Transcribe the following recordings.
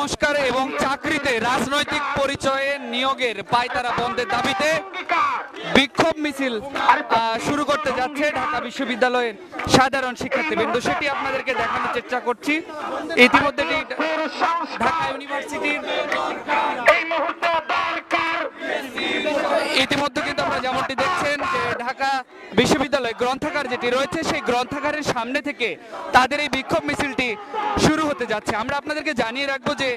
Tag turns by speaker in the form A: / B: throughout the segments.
A: সংস্কার এবং চাকরিতে রাজনৈতিক পরিচয়ে নিয়োগের পায়তারা বন্ধের দাবিতে বিক্ষোভ মিছিল শুরু করতে যাচ্ছে ঢাকা বিশ্ববিদ্যালয়ের সাধারণ শিক্ষার্থীবৃন্দ। সেটি আপনাদেরকে দেখানোর চেষ্টা করছি। ইতিমধ্যে ঢাকা ইউনিভার্সিটির ইতিমধ্যে কিন্তু আপনারা যেমনটি দেখছেন যে ঢাকা বিশ্ববিদ্যালয় গ্রন্থাগার যেটি রয়েছে সেই গ্রন্থাগারের সামনে থেকে তাদের এই বিক্ষোভ মিছিলটি শুরু হতে যাচ্ছে। আমরা আপনাদেরকে জানিয়ে রাখবো যে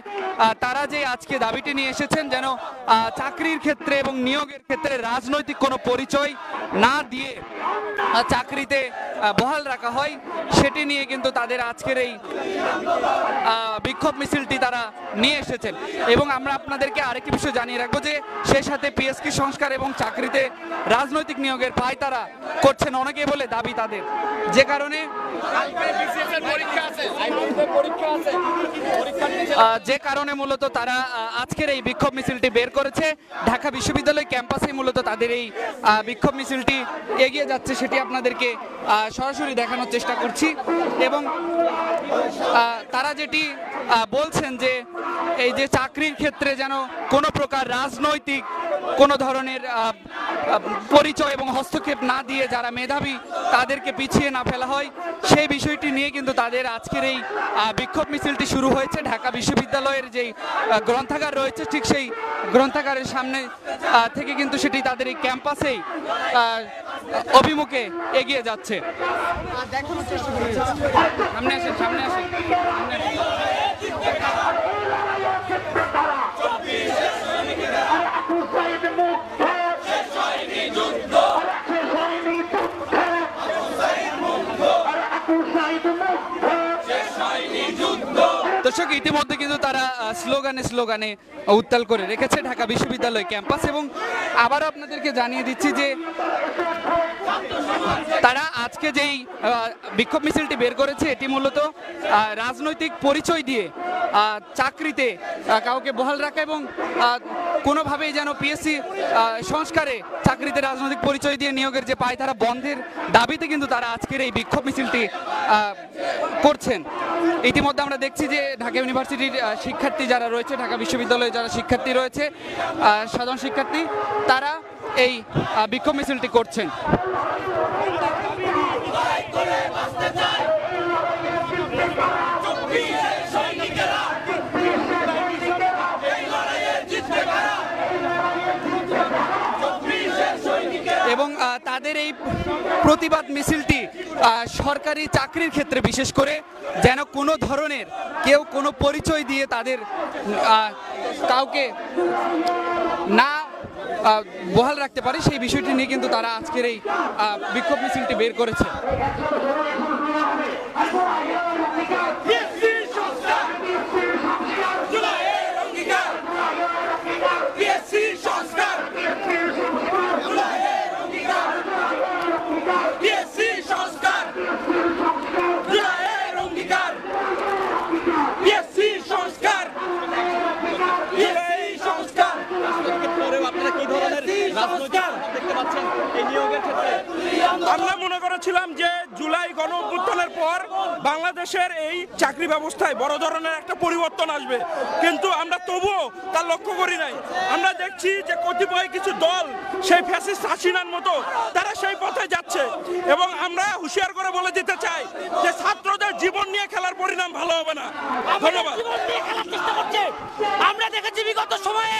A: তারা যে আজকে দাবিটি নিয়ে এসেছেন যেন চাকরির ক্ষেত্রে এবং নিয়োগের ক্ষেত্রে রাজনৈতিক কোনো পরিচয় না দিয়ে চাকরিতে বহাল রাখা হয়, সেটি নিয়ে কিন্তু তাদের আজকের এই বিক্ষোভ মিছিলটি তারা নিয়ে এসেছেন। এবং আমরা আপনাদেরকে আরেকটি বিষয় জানিয়ে রাখবো যে সেই সাথে পিএসসি সংস্কার এবং চাকরিতে রাজনৈতিক নিয়োগের পায়তারা করছেন অনেকে বলে দাবি তাদের, যে কারণে মূলত তারা আজকের এই বিক্ষোভ মিছিলটি বের করেছে। ঢাকা বিশ্ববিদ্যালয় ক্যাম্পাসে মূলত তাদের এই বিক্ষোভ মিছিলটি এগিয়ে যাচ্ছে, সেটি আপনাদেরকে সরাসরি দেখানোর চেষ্টা করছি। এবং তারা যেটি বলছেন যে এই যে চাকরির ক্ষেত্রে যেন কোনো প্রকার রাজনৈতিক কোনো ধরনের পরিচয় এবং হস্তক্ষেপ না দিয়ে যারা মেধাবী তাদেরকে পিছিয়ে না ফেলা হয়, সেই বিষয়টি নিয়ে কিন্তু তাদের আজকের এই বিক্ষোভ মিছিলটি শুরু হয়েছে। ঢাকা বিশ্ববিদ্যালয়ের যেই গ্রন্থাগার রয়েছে ঠিক সেই গ্রন্থাগারের সামনে থেকে কিন্তু সেটি তাদের এই ক্যাম্পাসেই অভিমুখে এগিয়ে যাচ্ছে। সামনে আসেন, সামনে আসেন। দর্শক, ইতিমধ্যে কিন্তু তারা স্লোগানে উত্তাল করে রেখেছে ঢাকা বিশ্ববিদ্যালয় ক্যাম্পাস। এবং আবারও আপনাদেরকে জানিয়ে দিচ্ছি যে তারা আজকে যেই বিক্ষোভ মিছিলটি বের করেছে এটি মূলত রাজনৈতিক পরিচয় দিয়ে চাকরিতে কাউকে বহাল রাখা এবং কোনোভাবেই যেন পিএসসি সংস্কারে চাকরিতে রাজনৈতিক পরিচয় দিয়ে নিয়োগের যে পায়তারা বন্ধের দাবিতে কিন্তু তারা আজকের এই বিক্ষোভ মিছিলটি করছেন। ইতিমধ্যে আমরা দেখছি যে ঢাকা ইউনিভার্সিটির শিক্ষার্থী যারা রয়েছে, ঢাকা বিশ্ববিদ্যালয়ে যারা শিক্ষার্থী রয়েছে, সাধারণ শিক্ষার্থী, তারা এই বিক্ষোভ মিছিলটি করছেন। এবং তাদের এই প্রতিবাদ মিছিলটি সরকারি চাকরির ক্ষেত্রে বিশেষ করে যেন কোনো ধরনের কেউ কোনো পরিচয় দিয়ে তাদের কাউকে না বহাল রাখতে পারে সেই বিষয়টি নিয়ে কিন্তু তারা আজকের এই বিক্ষোভ মিছিলটি বের করেছে।
B: আমরা মনে করেছিলাম যে জুলাই গণ অভ্যুত্থানের পর বাংলাদেশের এই চাকরি ব্যবস্থায় বড় ধরনের একটা পরিবর্তন আসবে, কিন্তু আমরা তবুও তা লক্ষ্য করি নাই। আমরা দেখছি যে কতিপয় কিছু দল সেই ফ্যাসিস্ট হাসিনার মতো তারা সেই পথে যাচ্ছে এবং আমরা হুঁশিয়ার করে বলে দিতে চাই যে ছাত্রদের জীবন নিয়ে খেলার পরিণাম ভালো হবে না। ধন্যবাদ।
C: আমরা দেখেছি বিগত সময়ে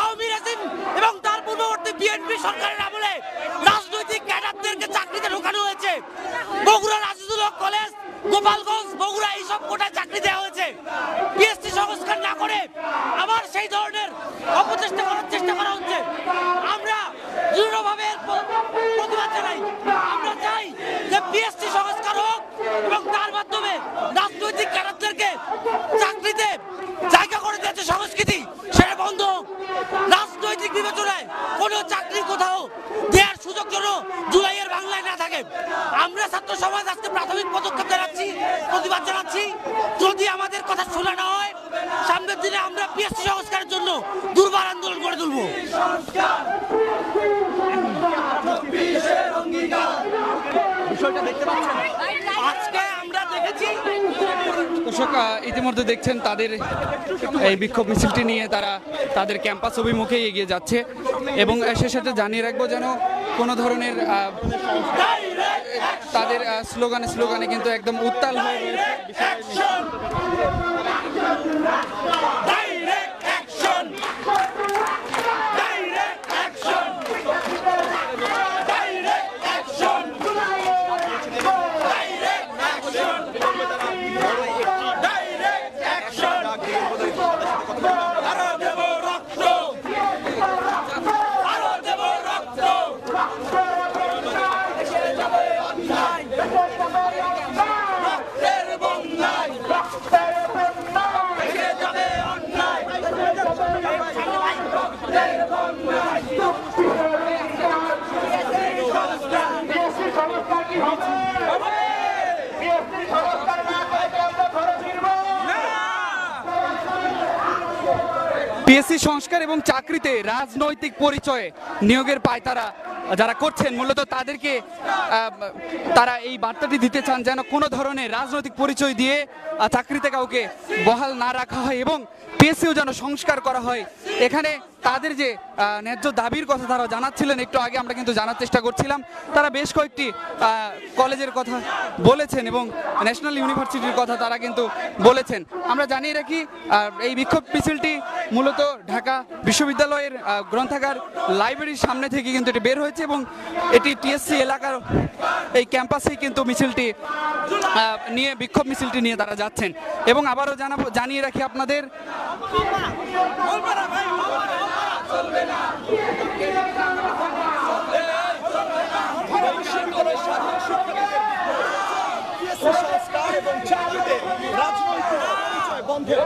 C: আওয়ামী রেজিম এবং তার পূর্ববর্তী বিএনপি সরকারের আমলে রাজনৈতিক ক্যাডারদেরকে চাকরিতে ঢোকানো হয়েছে। বগুড়া রাজিদুল হক কলেজ, গোপালগঞ্জ, বগুড়া এইসব কোটায় চাকরি দেওয়া হয়েছে। পিএসসি সংস্কার না করে আবার সেই ধরনের অপচেষ্টা করার চেষ্টা করা হচ্ছে। আমরা দৃঢ়ভাবে প্রতিবাদ জানাই। আমরা চাই যে পিএসসি সংস্কার হোক এবং তার মাধ্যমে রাজনৈতিক ক্যাডারদেরকে চাকরিতে জায়গা করে দিয়েছে সংস্কৃতি সেটা বন্ধ হোক। রাজনৈতিক বিবেচনায় কোনো চাকরি কোথাও দেওয়ার সুযোগ যেন জুলাইয়ের বাংলায় না থাকে। আমরা ছাত্র সমাজ আজকে প্রাথমিক পদক্ষেপ জানাচ্ছি, প্রতিবাদ জানাচ্ছি। যদি আমাদের কথা শোনা না হয়, সামনের দিনে আমরা পিএসসি সংস্কারের জন্য দুর্বার আন্দোলন করে তুলব। বিষয়টা দেখতে পাচ্ছেন, আজকে আমরা দেখেছি
A: দর্শক ইতিমধ্যে দেখছেন তাদের এই বিক্ষোভ মিছিলটি নিয়ে তারা তাদের ক্যাম্পাস অভিমুখে এগিয়ে যাচ্ছে এবং সে সাথে জানিয়ে রাখবো যেন কোনো ধরনের তাদের স্লোগানে কিন্তু একদম উত্তাল হয়ে পিএসসি সংস্কার এবং চাকরিতে রাজনৈতিক পরিচয়ে নিয়োগের পায়তারা যারা করছেন মূলত তাদেরকে তারা এই বার্তাটি দিতে চান যেন কোনো ধরনের রাজনৈতিক পরিচয় দিয়ে চাকরিতে কাউকে বহাল না রাখা হয় এবং পিএসসিও যেন সংস্কার করা হয়। এখানে তাদের যে ন্যায্য দাবির কথা তারা জানাচ্ছিলেন, একটু আগে আমরা কিন্তু জানার চেষ্টা করছিলাম। তারা বেশ কয়েকটি কলেজের কথা বলেছেন এবং ন্যাশনাল ইউনিভার্সিটির কথা তারা কিন্তু বলেছেন। আমরা জানিয়ে রাখি এই বিক্ষোভ মিছিলটি মূলত ঢাকা বিশ্ববিদ্যালয়ের গ্রন্থাগার লাইব্রেরির সামনে থেকে কিন্তু এটি বের হয়েছে এবং এটি টিএসসি এলাকার এই ক্যাম্পাসেই কিন্তু মিছিলটি নিয়ে বিক্ষোভ মিছিলটি নিয়ে তারা যাচ্ছেন। এবং আবারও জানিয়ে রাখি আপনাদের
D: সংস্কার এবং চাকরিতে রাজনৈতিক পরিচয় বন্ধের